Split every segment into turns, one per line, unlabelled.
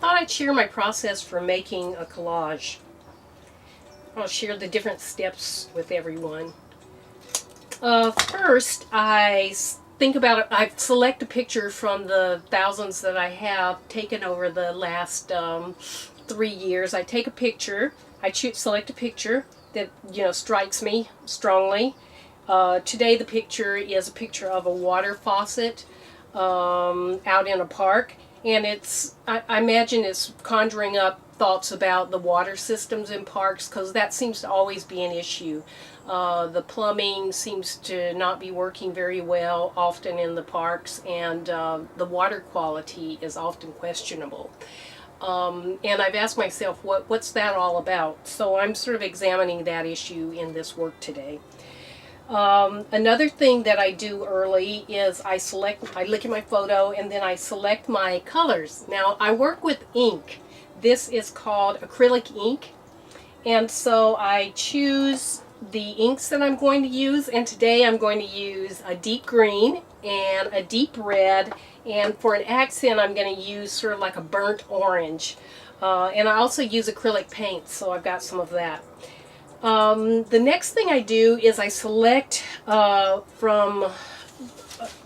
thought I'd share my process for making a collage. I'll share the different steps with everyone. First, I think about it. I select a picture from the thousands that I have taken over the last 3 years. I take a picture. I select a picture that strikes me strongly. Today the picture is a picture of a water faucet out in a park, and I imagine it's conjuring up thoughts about the water systems in parks, because that seems to always be an issue. The plumbing seems to not be working very well often in the parks, and the water quality is often questionable. And I've asked myself, what's that all about? So I'm sort of examining that issue in this work today. Another thing that I do early is I look at my photo and then I select my colors. Now I work with ink. This is called acrylic ink, and so I choose the inks that I'm going to use, and today I'm going to use a deep green and a deep red, and for an accent I'm going to use sort of like a burnt orange, and I also use acrylic paint, so I've got some of that. The next thing I do is I select from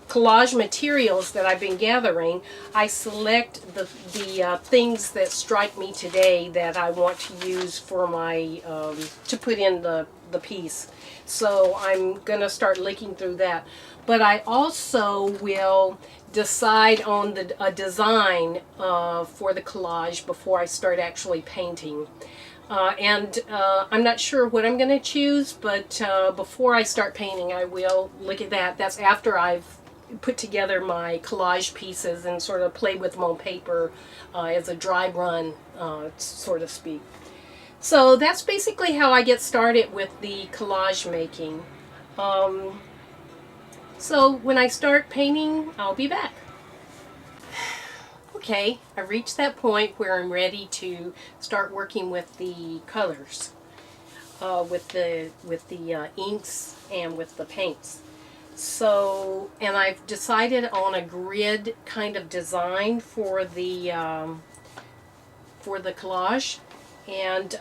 collage materials that I've been gathering. I select the things that strike me today that I want to use for my to put in the piece. So I'm gonna start looking through that, but I also will decide on a design for the collage before I start actually painting. I'm not sure what I'm going to choose, but before I start painting I will look at that. That's after I've put together my collage pieces and sort of played with them on paper as a dry run, so to speak. So that's basically how I get started with the collage making. So when I start painting, I'll be back. Okay, I reached that point where I'm ready to start working with the colors, with the inks and with the paints. So, and I've decided on a grid kind of design for the collage, and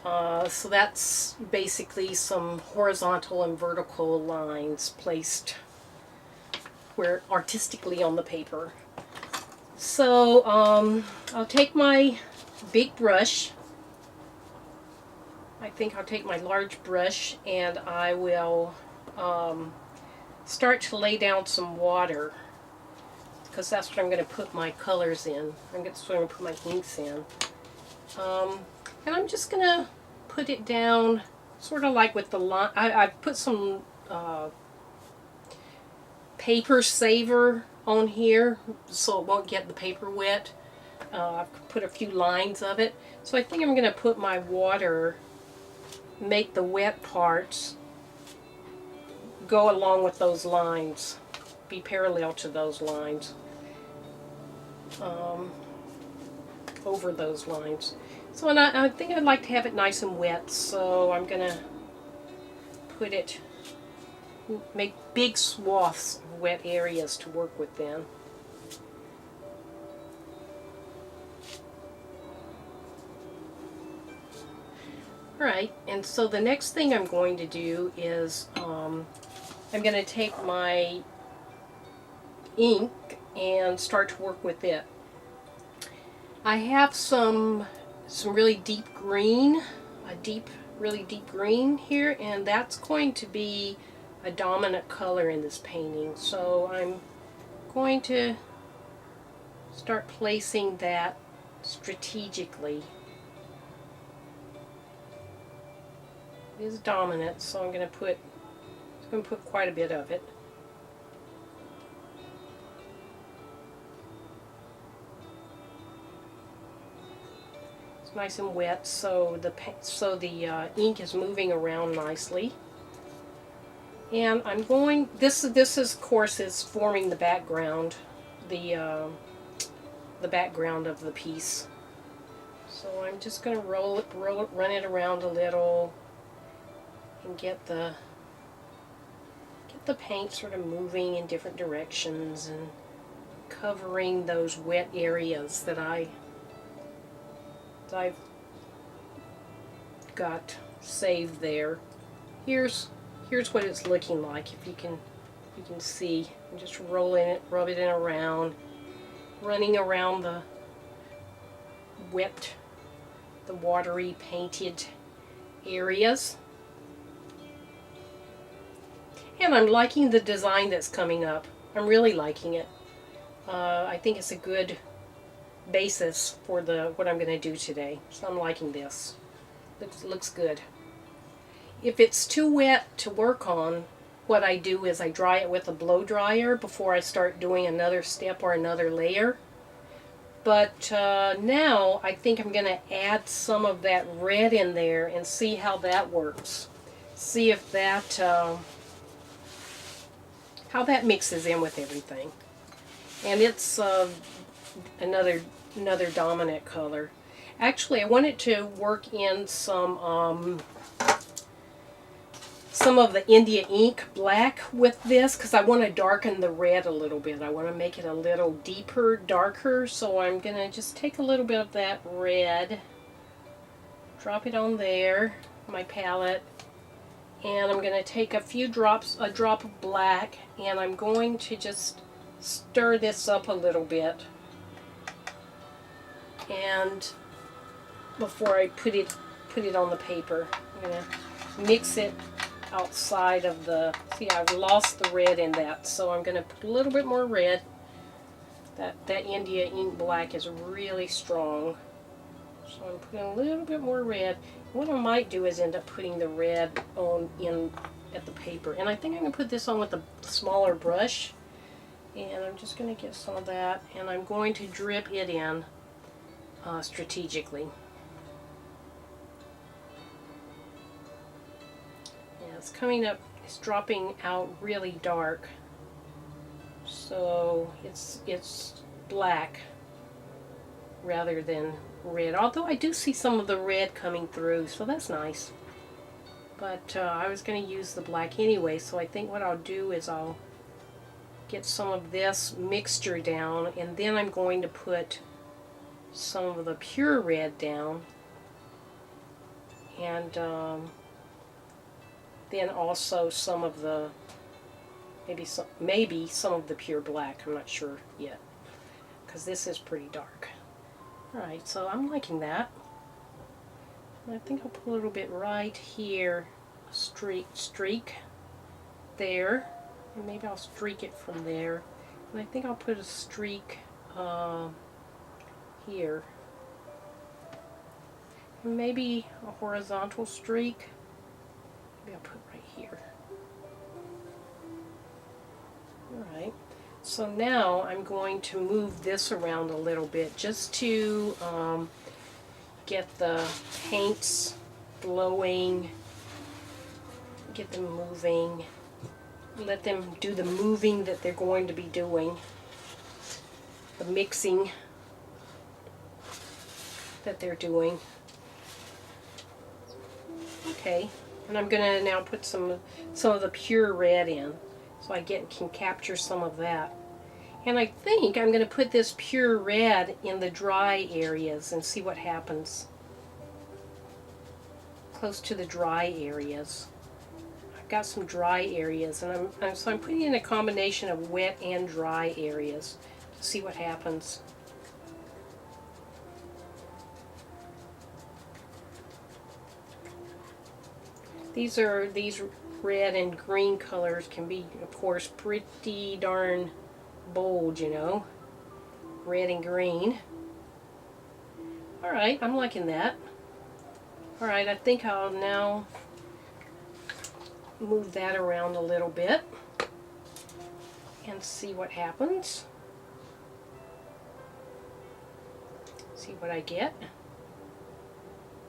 so that's basically some horizontal and vertical lines placed where artistically on the paper. So I'll take my big brush. I think I'll take my large brush, and I will start to lay down some water, because that's what I'm going to put my colors in. That's what I'm going to put my inks in. And I'm just going to put it down sort of like with the line. I've put some paper saver on here so it won't get the paper wet. I've put a few lines of it. So I think I'm going to put my water, make the wet parts go along with those lines, be parallel to those lines, over those lines. So and I think I'd like to have it nice and wet, so I'm going to put it, make big swaths of wet areas to work with then. Alright, and so the next thing I'm going to do is I'm going to take my ink and start to work with it. I have some really deep green, really deep green here, and that's going to be a dominant color in this painting. So I'm going to start placing that strategically. It is dominant, so I'm going to put quite a bit of it. It's nice and wet, so the ink is moving around nicely. And I'm going. This is, of course, is forming the background, the background of the piece. So I'm just going to run it around a little, and get the paint sort of moving in different directions and covering those wet areas that I that I've got saved there. Here's what it's looking like. If you can see, I'm just rolling it, rubbing it around, running around the wet, the watery painted areas. And I'm liking the design that's coming up. I'm really liking it. I think it's a good basis for what I'm going to do today. So I'm liking this. Looks good. If it's too wet to work on, what I do is I dry it with a blow dryer before I start doing another step or another layer. But now I think I'm going to add some of that red in there and see how that works. See if that how that mixes in with everything. And it's another dominant color. Actually, I wanted to work in some of the India ink black with this because I want to darken the red a little bit. I want to make it a little deeper, darker. So I'm going to just take a little bit of that red, drop it on there, my palette, and I'm going to take a drop of black, and I'm going to just stir this up a little bit. And before I put it on the paper, I'm going to mix it outside of the, see, I've lost the red in that, so I'm going to put a little bit more red. That India ink black is really strong, so I'm putting a little bit more red. What I might do is end up putting the red in at the paper, and I think I'm going to put this on with a smaller brush, and I'm just going to get some of that, and I'm going to drip it in strategically. It's coming up, it's dropping out really dark, so it's black rather than red, although I do see some of the red coming through, so that's nice. But I was going to use the black anyway, so I think what I'll do is I'll get some of this mixture down, and then I'm going to put some of the pure red down, and then also some of the, maybe some of the pure black. I'm not sure yet, because this is pretty dark. Alright, so I'm liking that. And I think I'll put a little bit right here, streak there, and maybe I'll streak it from there. And I think I'll put a streak here. And maybe a horizontal streak. Maybe I'll put right here. Alright, so now I'm going to move this around a little bit just to get the paints flowing, get them moving, let them do the moving that they're going to be doing, the mixing that they're doing. Okay. And I'm going to now put some of the pure red in, so I can capture some of that. And I think I'm going to put this pure red in the dry areas and see what happens. Close to the dry areas. I've got some dry areas, and so I'm putting in a combination of wet and dry areas to see what happens. These red and green colors can be, of course, pretty darn bold, you know. Red and green. Alright, I'm liking that. Alright, I think I'll now move that around a little bit and see what happens. See what I get.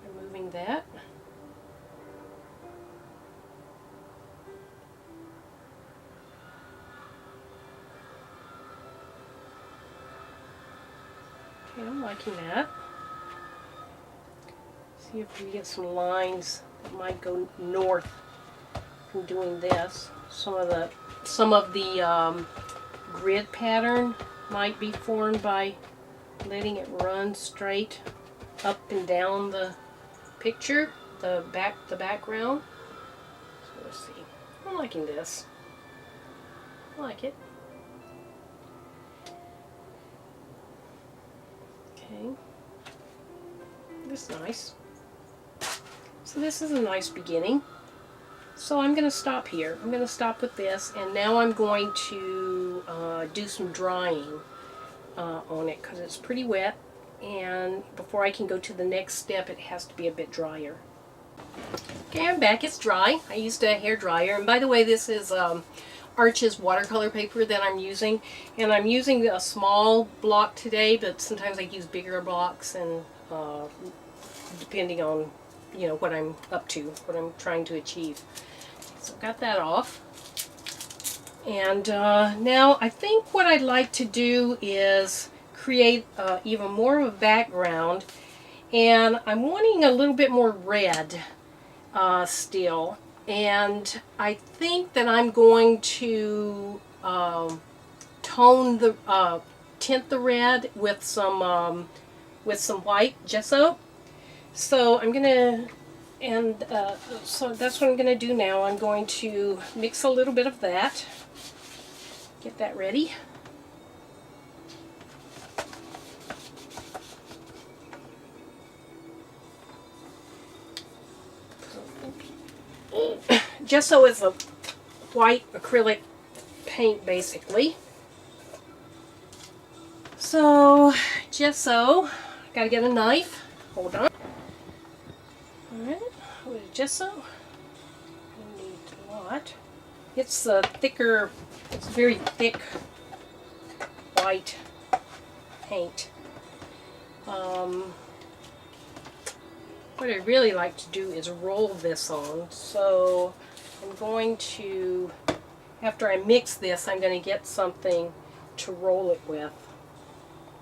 I'm moving that. Okay, I'm liking that. See if we get some lines that might go north from doing this. Some of the grid pattern might be formed by letting it run straight. up and down the picture, the background. So let's see. I'm liking this. I like it. Okay. This is nice. So this is a nice beginning. So I'm going to stop here. I'm going to stop with this, and now I'm going to do some drying on it because it's pretty wet, and before I can go to the next step it has to be a bit drier. Okay, I'm back. It's dry. I used a hair dryer, and by the way, this is Arch's watercolor paper that I'm using, and I'm using a small block today, but sometimes I use bigger blocks, and depending on what I'm up to, what I'm trying to achieve. So got that off. And now I think what I'd like to do is create even more of a background, and I'm wanting a little bit more red still, and I think that I'm going to tint the red with some white gesso. So I'm gonna, so that's what I'm gonna do now. I'm going to mix a little bit of that. Get that ready. Gesso is a white acrylic paint, basically. So, gesso, gotta get a knife. Hold on. Alright, with gesso, I need a lot. It's a thicker, it's very thick white paint. What I really like to do is roll this on. So I'm going to, after I mix this, I'm going to get something to roll it with.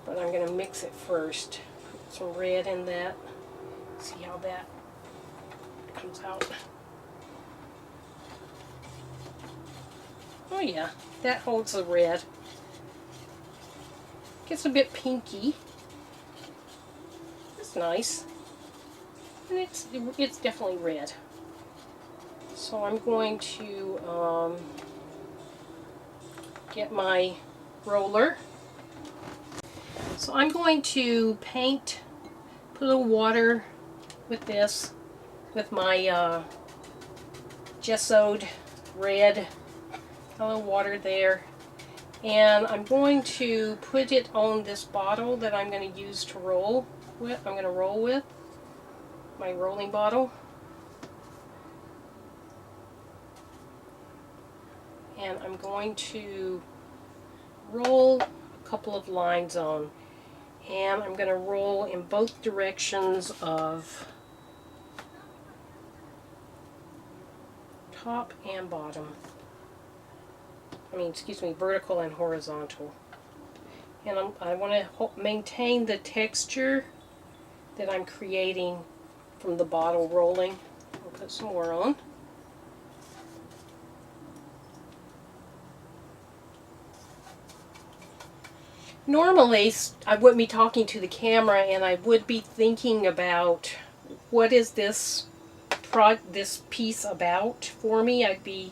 But I'm going to mix it first. Put some red in that. See how that comes out. Oh yeah, that holds the red. Gets a bit pinky. It's nice. And it's definitely red. So I'm going to get my roller. So I'm going to paint, put a little water with this, with my gessoed red, a little water there. And I'm going to put it on this bottle that I'm going to use to roll with. I'm going to roll with my rolling bottle. And I'm going to roll a couple of lines on. And I'm going to roll in both directions of top and bottom. Excuse me, vertical and horizontal. And I want to maintain the texture that I'm creating from the bottle rolling. I'll put some more on. Normally, I wouldn't be talking to the camera, and I would be thinking about what is this piece about for me. I'd be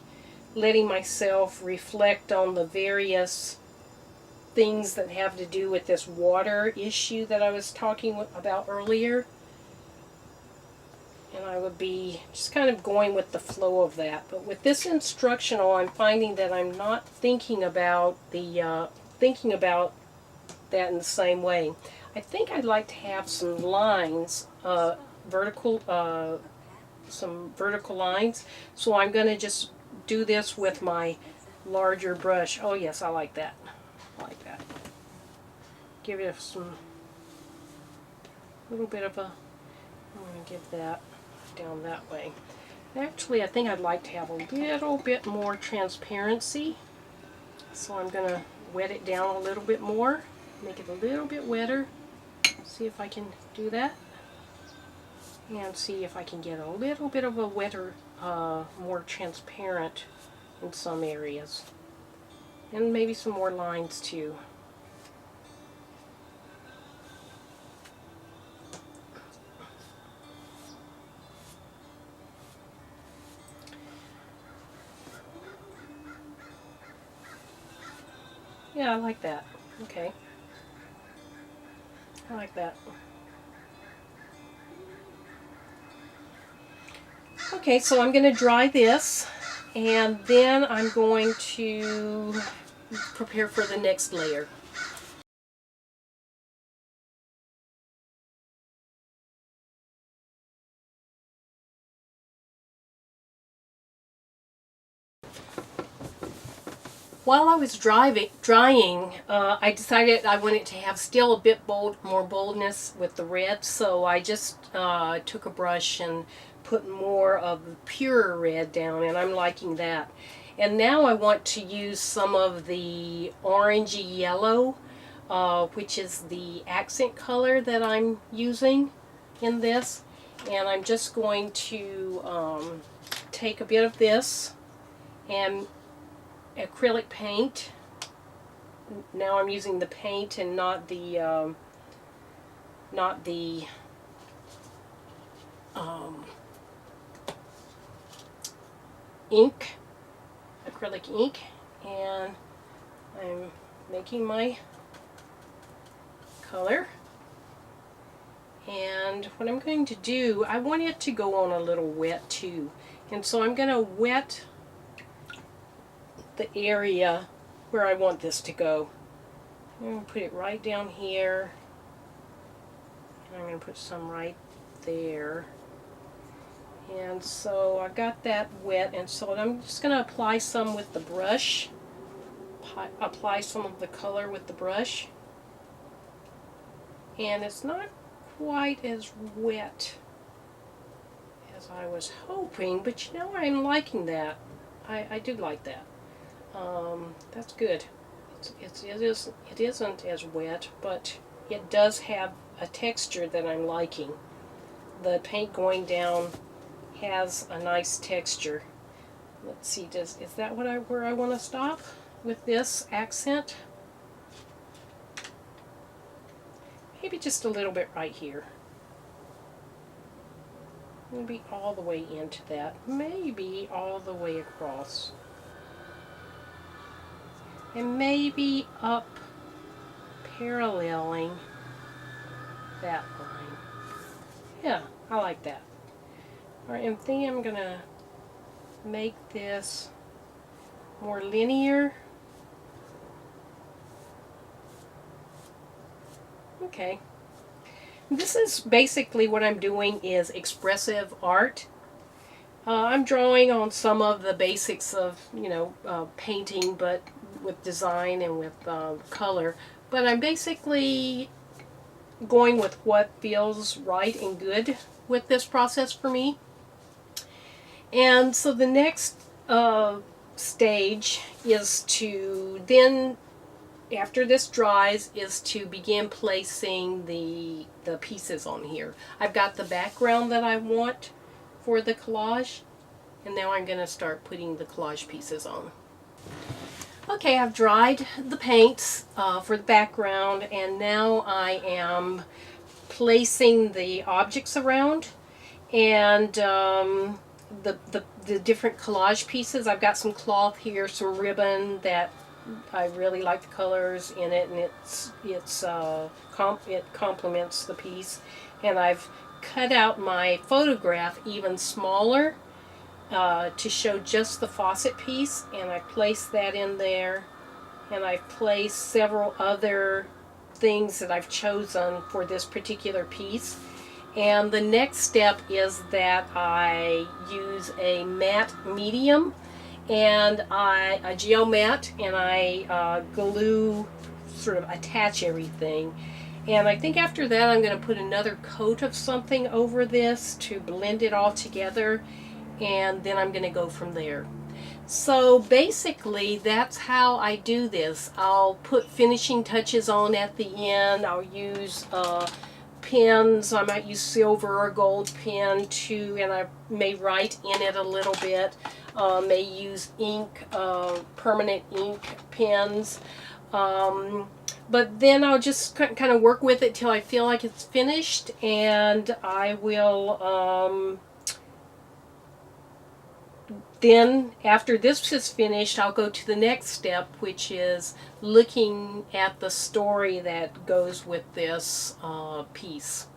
letting myself reflect on the various things that have to do with this water issue that I was talking about earlier. And I would be just kind of going with the flow of that. But with this instructional, I'm finding that I'm not thinking about that in the same way. I think I'd like to have some lines, some vertical lines. So I'm going to just do this with my larger brush. Oh yes, I like that. I like that. Give it some little bit of a, I'm going to give that down that way. Actually, I think I'd like to have a little bit more transparency. So I'm going to wet it down a little bit more. Make it a little bit wetter. See if I can do that. And see if I can get a little bit of a wetter, more transparent in some areas. And maybe some more lines too. Yeah, I like that. Okay. I like that. Okay, so I'm going to dry this, and then I'm going to prepare for the next layer. While I was drying, I decided I wanted to have still a bit more boldness with the red, so I just took a brush and put more of the pure red down, and I'm liking that. And now I want to use some of the orangey yellow, which is the accent color that I'm using in this. And I'm just going to take a bit of this and acrylic paint. Now I'm using the paint and not the ink, acrylic ink, and I'm making my color. And what I'm going to do, I want it to go on a little wet too, and so I'm going to wet the area where I want this to go. I'm going to put it right down here, and I'm going to put some right there. And so I got that wet, and so I'm just going to apply some with the brush. Apply some of the color with the brush. And it's not quite as wet as I was hoping, but you know, I'm liking that. I do like that. That's good. It isn't as wet, but it does have a texture that I'm liking. The paint going down has a nice texture. Let's see, is that where I want to stop with this accent? Maybe just a little bit right here. Maybe all the way into that. Maybe all the way across. And maybe up paralleling that line. Yeah, I like that. Alright, and then I'm going to make this more linear. Okay. This is basically what I'm doing is expressive art. I'm drawing on some of the basics of, painting, but with design and with color. But I'm basically going with what feels right and good with this process for me. And so the next stage is to then, after this dries, is to begin placing the pieces on here. I've got the background that I want for the collage, and now I'm going to start putting the collage pieces on. Okay, I've dried the paints for the background, and now I am placing the objects around, and the different collage pieces. I've got some cloth here, some ribbon that I really like the colors in it, and it complements the piece. And I've cut out my photograph even smaller to show just the faucet piece, and I place that in there, and I've placed several other things that I've chosen for this particular piece. And the next step is that I use a matte medium and a gel matte, and I glue, sort of attach everything. And I think after that I'm going to put another coat of something over this to blend it all together, and then I'm going to go from there. So basically that's how I do this. I'll put finishing touches on at the end. I'll use pens. I might use silver or gold pen too, and I may write in it a little bit. May use ink, permanent ink pens. But then I'll just kind of work with it till I feel like it's finished, and I will Then after this is finished, I'll go to the next step, which is looking at the story that goes with this piece.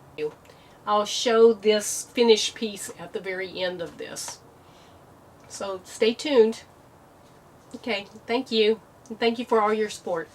I'll show this finished piece at the very end of this. So stay tuned. Okay, thank you. And thank you for all your support.